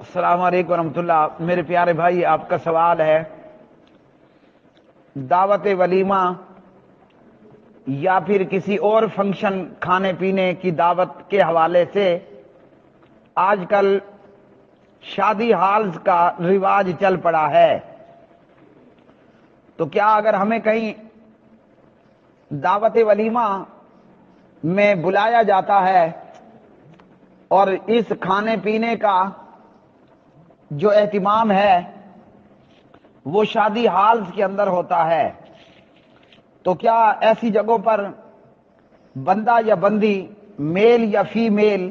السلام علیکم ورحمۃ اللہ۔ میرے پیارے بھائی، آپ کا سوال ہے دعوت ولیمہ یا پھر کسی اور فنکشن کھانے پینے کی دعوت کے حوالے سے آج کل شادی ہالز کا رواج چل پڑا ہے، تو کیا اگر ہمیں کہیں دعوت ولیمہ میں بلایا جاتا ہے اور اس کھانے پینے کا جو اہتمام ہے وہ شادی ہالز کے اندر ہوتا ہے، تو کیا ایسی جگہوں پر بندہ یا بندی، میل یا فیمیل،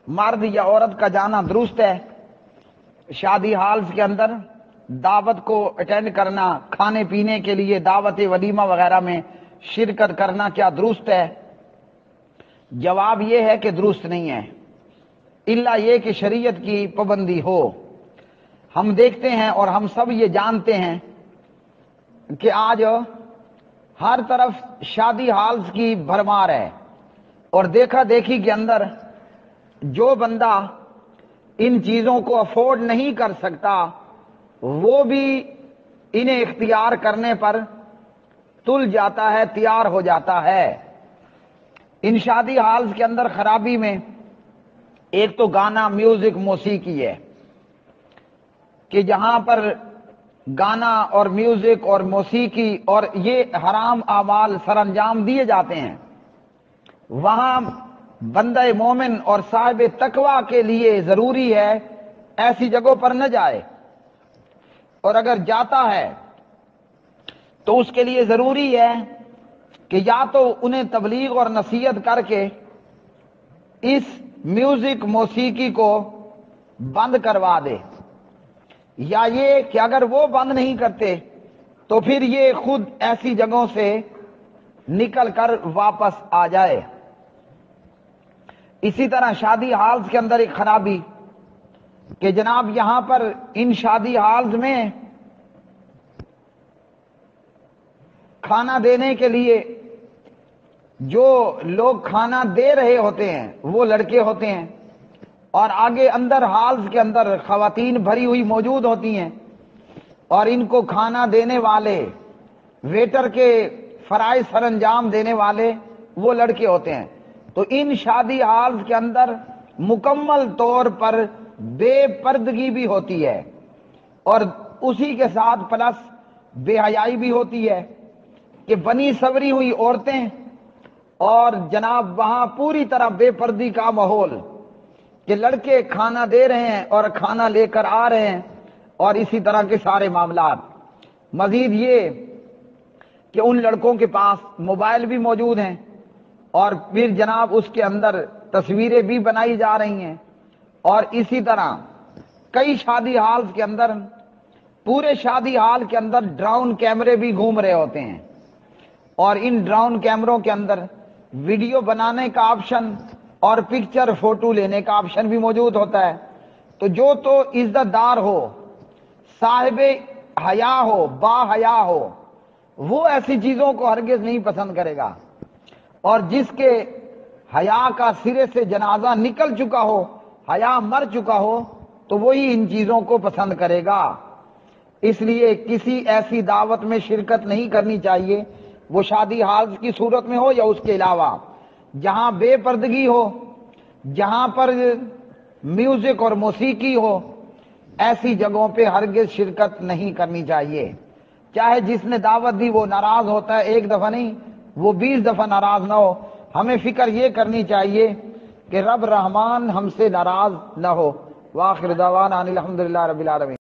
مرد یا عورت کا جانا درست ہے؟ شادی ہالز کے اندر دعوت کو اٹینڈ کرنا، کھانے پینے کے لیے دعوت ولیمہ وغیرہ میں شرکت کرنا کیا درست ہے؟ جواب یہ ہے کہ درست نہیں ہے، الا یہ کہ شریعت کی پابندی ہو۔ ہم دیکھتے ہیں اور ہم سب یہ جانتے ہیں کہ آج ہر طرف شادی ہالز کی بھرمار ہے، اور دیکھا دیکھی کے اندر جو بندہ ان چیزوں کو افورڈ نہیں کر سکتا وہ بھی انہیں اختیار کرنے پر تل جاتا ہے، تیار ہو جاتا ہے۔ ان شادی ہالز کے اندر خرابی میں ایک تو گانا، میوزک، موسیقی ہے کہ جہاں پر گانا اور میوزک اور موسیقی اور یہ حرام اعمال سر انجام دیے جاتے ہیں، وہاں بندہ مومن اور صاحب تقوی کے لیے ضروری ہے ایسی جگہوں پر نہ جائے، اور اگر جاتا ہے تو اس کے لیے ضروری ہے کہ یا تو انہیں تبلیغ اور نصیحت کر کے اس میوزک، موسیقی کو بند کروا دے، یا یہ کہ اگر وہ بند نہیں کرتے تو پھر یہ خود ایسی جگہوں سے نکل کر واپس آ جائے۔ اسی طرح شادی ہالز کے اندر ایک خرابی کہ جناب یہاں پر ان شادی ہالز میں کھانا دینے کے لیے جو لوگ کھانا دے رہے ہوتے ہیں وہ لڑکے ہوتے ہیں، اور آگے اندر ہالز کے اندر خواتین بھری ہوئی موجود ہوتی ہیں، اور ان کو کھانا دینے والے، ویٹر کے فرائض سر انجام دینے والے وہ لڑکے ہوتے ہیں۔ تو ان شادی ہالز کے اندر مکمل طور پر بے پردگی بھی ہوتی ہے، اور اسی کے ساتھ پلس بے حیائی بھی ہوتی ہے کہ بنی سوری ہوئی عورتیں اور جناب وہاں پوری طرح بے پردی کا ماحول کہ لڑکے کھانا دے رہے ہیں اور کھانا لے کر آ رہے ہیں، اور اسی طرح کے سارے معاملات۔ مزید یہ کہ ان لڑکوں کے پاس موبائل بھی موجود ہیں، اور پھر جناب اس کے اندر تصویریں بھی بنائی جا رہی ہیں، اور اسی طرح کئی شادی ہالز کے اندر، پورے شادی ہال کے اندر ڈرون کیمرے بھی گھوم رہے ہوتے ہیں، اور ان ڈرون کیمروں کے اندر ویڈیو بنانے کا آپشن اور پکچر فوٹو لینے کا آپشن بھی موجود ہوتا ہے۔ تو جو تو عزت دار ہو، صاحب حیا ہو، با حیا ہو، وہ ایسی چیزوں کو ہرگز نہیں پسند کرے گا، اور جس کے حیا کا سرے سے جنازہ نکل چکا ہو، حیا مر چکا ہو، تو وہی ان چیزوں کو پسند کرے گا۔ اس لیے کسی ایسی دعوت میں شرکت نہیں کرنی چاہیے، وہ شادی ہالز کی صورت میں ہو یا اس کے علاوہ، جہاں بے پردگی ہو، جہاں پر میوزک اور موسیقی ہو، ایسی جگہوں پہ ہرگز شرکت نہیں کرنی چاہیے۔ چاہے جس نے دعوت دی وہ ناراض ہوتا ہے ایک دفعہ نہیں، وہ 20 دفعہ ناراض نہ ہو۔ ہمیں فکر یہ کرنی چاہیے کہ رب رحمان ہم سے ناراض نہ ہو۔ وآخر دعوانا ان الحمدللہ رب العالمین۔